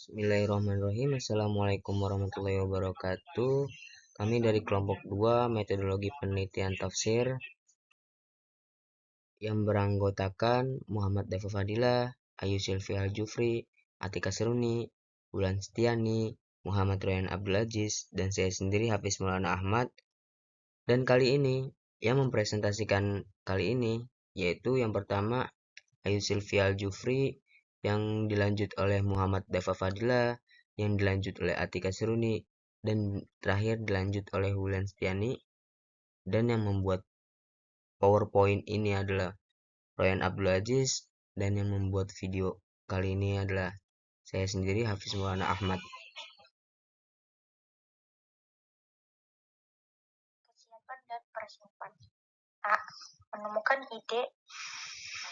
Bismillahirrahmanirrahim. Assalamualaikum warahmatullahi wabarakatuh. Kami dari kelompok 2 metodologi penelitian tafsir yang beranggotakan Muhammad Deva Fadila, Ayu Sylvia Al-Jufri, Atika Seruni, Bulan Setiani, Muhammad Ryan Abdul Aziz, dan saya sendiri Hafiz Maulana Ahmad. Dan kali ini yang mempresentasikan kali ini yaitu yang pertama Ayu Sylvia Al-Jufri, yang dilanjut oleh Muhammad Deva Fadila, yang dilanjut oleh Atika Seruni, dan terakhir dilanjut oleh Wulan Setiani. Dan yang membuat PowerPoint ini adalah Ryan Abdul Aziz, dan yang membuat video kali ini adalah saya sendiri Hafiz Maulana Ahmad. Kesiapan dan persiapan. A. Menemukan ide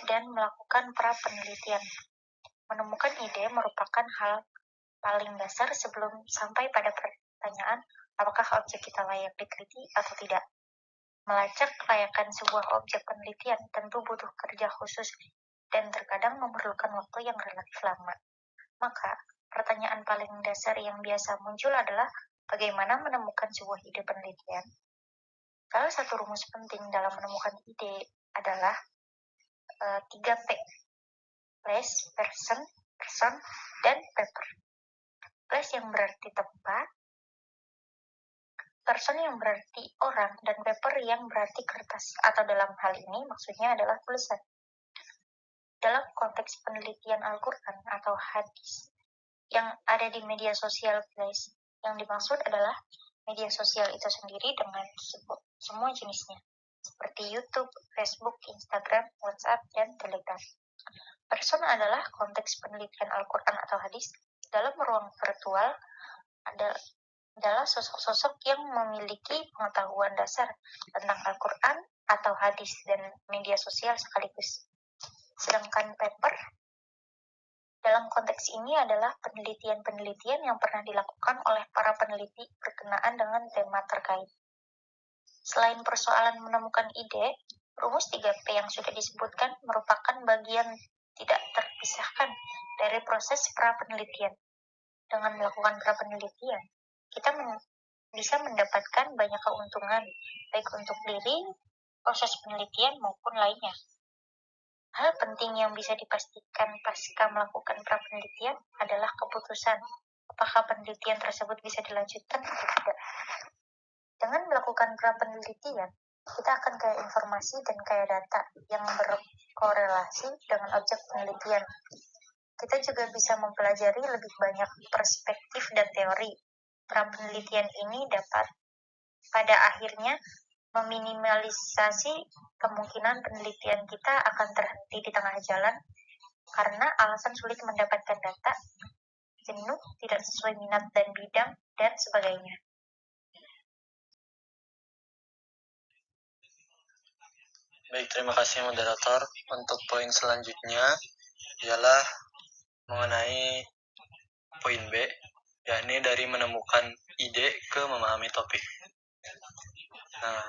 dan melakukan pra-penelitian. Menemukan ide merupakan hal paling dasar sebelum sampai pada pertanyaan apakah objek kita layak diteliti atau tidak. Melacak kelayakan sebuah objek penelitian tentu butuh kerja khusus dan terkadang memerlukan waktu yang relatif lama. Maka, pertanyaan paling dasar yang biasa muncul adalah bagaimana menemukan sebuah ide penelitian. Salah satu rumus penting dalam menemukan ide adalah 3P. Place, person, dan paper. Place yang berarti tempat, person yang berarti orang, dan paper yang berarti kertas, atau dalam hal ini maksudnya adalah tulisan. Dalam konteks penelitian Al-Quran atau hadis yang ada di media sosial place, yang dimaksud adalah media sosial itu sendiri dengan semua jenisnya, seperti YouTube, Facebook, Instagram, WhatsApp, dan Telegram. Person adalah konteks penelitian Al-Quran atau hadis dalam ruang virtual adalah sosok-sosok yang memiliki pengetahuan dasar tentang Al-Quran atau hadis dan media sosial sekaligus. Sedangkan paper dalam konteks ini adalah penelitian-penelitian yang pernah dilakukan oleh para peneliti berkenaan dengan tema terkait. Selain persoalan menemukan ide, rumus 3P yang sudah disebutkan merupakan bagian tidak terpisahkan dari proses pra-penelitian. Dengan melakukan pra-penelitian, kita bisa mendapatkan banyak keuntungan, baik untuk diri, proses penelitian, maupun lainnya. Hal penting yang bisa dipastikan pasca melakukan pra-penelitian adalah keputusan apakah penelitian tersebut bisa dilanjutkan atau tidak. Dengan melakukan pra-penelitian, kita akan kaya informasi dan kaya data yang berkorelasi dengan objek penelitian. Kita juga bisa mempelajari lebih banyak perspektif dan teori. Pra-penelitian ini dapat pada akhirnya meminimalisasi kemungkinan penelitian kita akan terhenti di tengah jalan karena alasan sulit mendapatkan data, jenuh, tidak sesuai minat dan bidang, dan sebagainya. Baik, terima kasih moderator. Untuk poin selanjutnya ialah mengenai poin B, yakni dari menemukan ide ke memahami topik. Nah,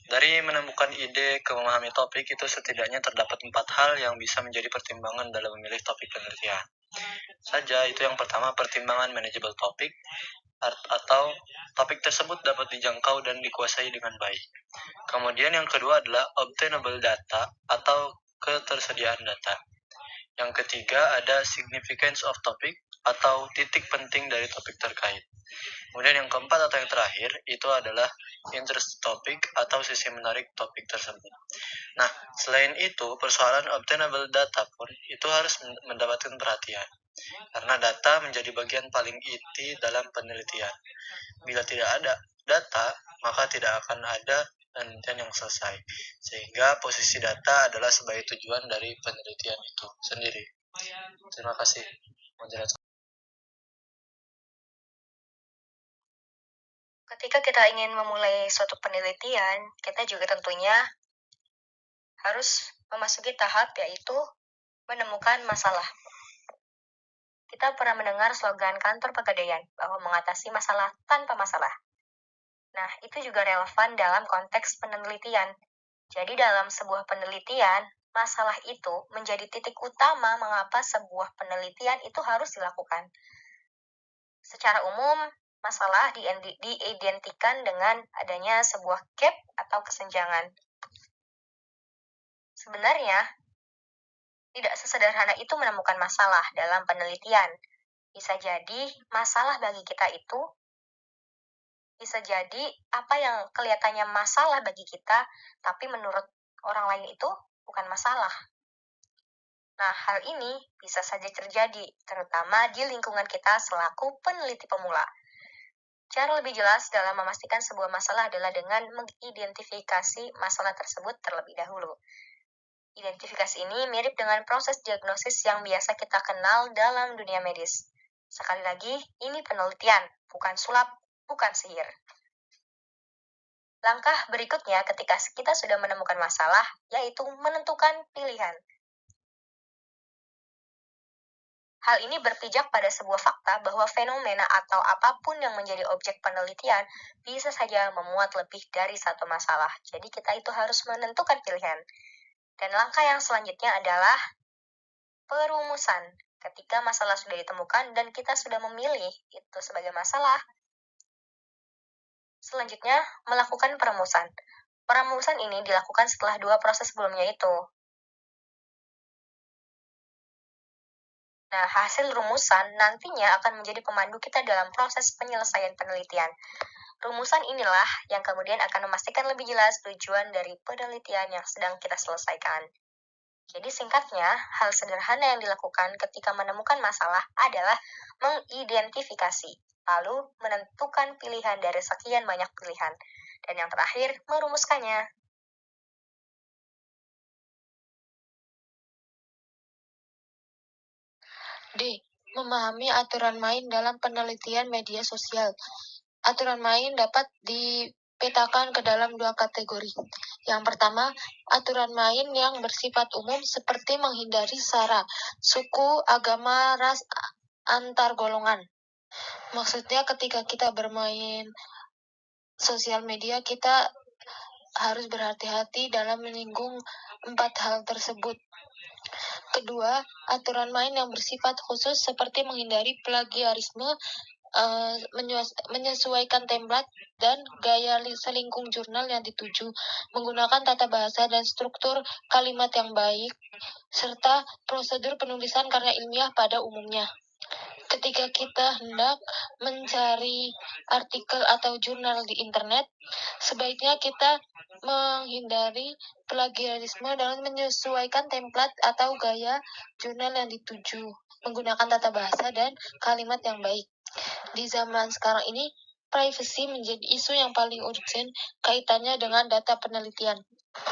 dari menemukan ide ke memahami topik itu setidaknya terdapat 4 hal yang bisa menjadi pertimbangan dalam memilih topik penelitian. Saja, itu yang pertama, pertimbangan manageable topik, atau topik tersebut dapat dijangkau dan dikuasai dengan baik. Kemudian yang kedua adalah obtainable data atau ketersediaan data. Yang ketiga ada significance of topic atau titik penting dari topik terkait. Kemudian yang keempat atau yang terakhir itu adalah interest topic atau sisi menarik topik tersebut. Nah, selain itu persoalan obtainable data pun itu harus mendapatkan perhatian. Karena data menjadi bagian paling inti dalam penelitian. Bila tidak ada data, maka tidak akan ada penelitian yang selesai. Sehingga posisi data adalah sebagai tujuan dari penelitian itu sendiri. Terima kasih, moderator. Ketika kita ingin memulai suatu penelitian, kita juga tentunya harus memasuki tahap yaitu menemukan masalah. Kita pernah mendengar slogan kantor pegadaian bahwa mengatasi masalah tanpa masalah. Nah, itu juga relevan dalam konteks penelitian. Jadi dalam sebuah penelitian, masalah itu menjadi titik utama mengapa sebuah penelitian itu harus dilakukan. Secara umum, masalah diidentikan dengan adanya sebuah gap atau kesenjangan. Sebenarnya, tidak sesederhana itu menemukan masalah dalam penelitian. Bisa jadi masalah bagi kita itu bisa jadi apa yang kelihatannya masalah bagi kita, tapi menurut orang lain itu bukan masalah. Nah, hal ini bisa saja terjadi, terutama di lingkungan kita selaku peneliti pemula. Cara lebih jelas dalam memastikan sebuah masalah adalah dengan mengidentifikasi masalah tersebut terlebih dahulu. Identifikasi ini mirip dengan proses diagnosis yang biasa kita kenal dalam dunia medis. Sekali lagi, ini penelitian, bukan sulap, bukan sihir. Langkah berikutnya ketika kita sudah menemukan masalah, yaitu menentukan pilihan. Hal ini berpijak pada sebuah fakta bahwa fenomena atau apapun yang menjadi objek penelitian bisa saja memuat lebih dari satu masalah. Jadi kita itu harus menentukan pilihan. Dan langkah yang selanjutnya adalah perumusan. Ketika masalah sudah ditemukan dan kita sudah memilih itu sebagai masalah, selanjutnya melakukan perumusan. Perumusan ini dilakukan setelah dua proses sebelumnya itu. Nah, hasil rumusan nantinya akan menjadi pemandu kita dalam proses penyelesaian penelitian. Rumusan inilah yang kemudian akan memastikan lebih jelas tujuan dari penelitian yang sedang kita selesaikan. Jadi singkatnya, hal sederhana yang dilakukan ketika menemukan masalah adalah mengidentifikasi, lalu menentukan pilihan dari sekian banyak pilihan, dan yang terakhir, merumuskannya. D. Memahami aturan main dalam penelitian media sosial. Aturan main dapat dipetakan ke dalam dua kategori. Yang pertama, aturan main yang bersifat umum seperti menghindari sara, suku, agama, ras, antar golongan. Maksudnya ketika kita bermain sosial media, kita harus berhati-hati dalam menyinggung 4 hal tersebut. Kedua, aturan main yang bersifat khusus seperti menghindari plagiarisme, menyesuaikan template dan gaya selingkung jurnal yang dituju, menggunakan tata bahasa dan struktur kalimat yang baik, serta prosedur penulisan karya ilmiah pada umumnya. Ketika kita hendak mencari artikel atau jurnal di internet, sebaiknya kita menghindari plagiarisme dan menyesuaikan template atau gaya jurnal yang dituju, menggunakan tata bahasa dan kalimat yang baik. Di zaman sekarang ini, privacy menjadi isu yang paling urgent kaitannya dengan data penelitian.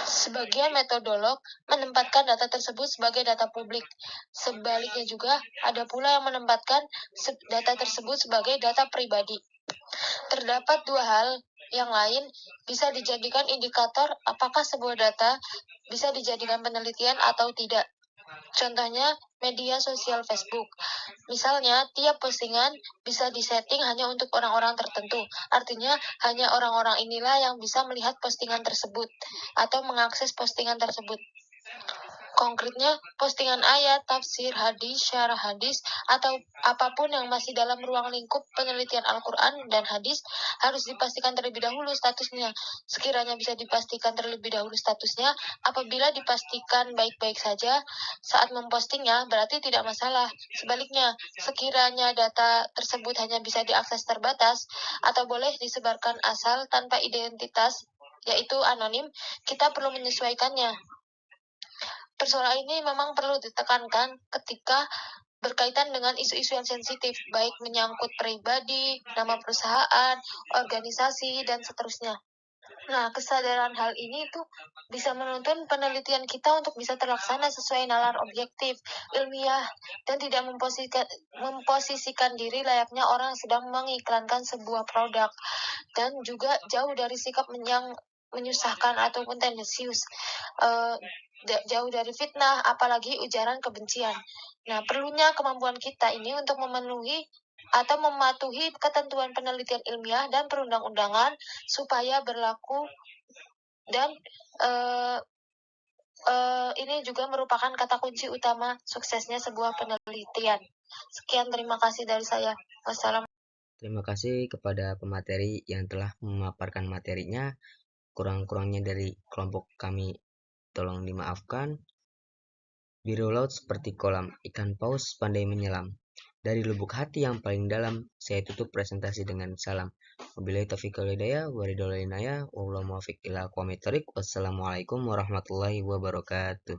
Sebagian metodolog menempatkan data tersebut sebagai data publik. Sebaliknya juga, ada pula yang menempatkan data tersebut sebagai data pribadi. Terdapat dua hal yang lain bisa dijadikan indikator apakah sebuah data bisa dijadikan penelitian atau tidak. Contohnya, media sosial Facebook. Misalnya, tiap postingan bisa disetting hanya untuk orang-orang tertentu. Artinya, hanya orang-orang inilah yang bisa melihat postingan tersebut atau mengakses postingan tersebut. Konkretnya, postingan ayat, tafsir, hadis, syarah hadis, atau apapun yang masih dalam ruang lingkup penelitian Al-Quran dan hadis harus dipastikan terlebih dahulu statusnya. Sekiranya bisa dipastikan terlebih dahulu statusnya, apabila dipastikan baik-baik saja saat mempostingnya, berarti tidak masalah. Sebaliknya, sekiranya data tersebut hanya bisa diakses terbatas atau boleh disebarkan asal tanpa identitas, yaitu anonim, kita perlu menyesuaikannya. Persoalan ini memang perlu ditekankan ketika berkaitan dengan isu-isu yang sensitif, baik menyangkut pribadi, nama perusahaan, organisasi, dan seterusnya. Nah, kesadaran hal ini itu bisa menuntun penelitian kita untuk bisa terlaksana sesuai nalar objektif, ilmiah, dan tidak memposisikan diri layaknya orang sedang mengiklankan sebuah produk, dan juga jauh dari sikap yang menyusahkan ataupun tendensius, jauh dari fitnah, apalagi ujaran kebencian. Nah, perlunya kemampuan kita ini untuk memenuhi atau mematuhi ketentuan penelitian ilmiah dan perundang-undangan supaya berlaku, dan ini juga merupakan kata kunci utama suksesnya sebuah penelitian. Sekian, terima kasih dari saya. Wassalamualaikum. Terima kasih kepada pemateri yang telah memaparkan materinya. Kurang-kurangnya dari kelompok kami tolong dimaafkan. Biru laut seperti kolam, ikan paus pandai menyelam. Dari lubuk hati yang paling dalam, saya tutup presentasi dengan salam. Wabillahi taufiq wal hidayah, wallahu muwaffiq ila aqwamit thoriq. Wassalamualaikum warahmatullahi wabarakatuh.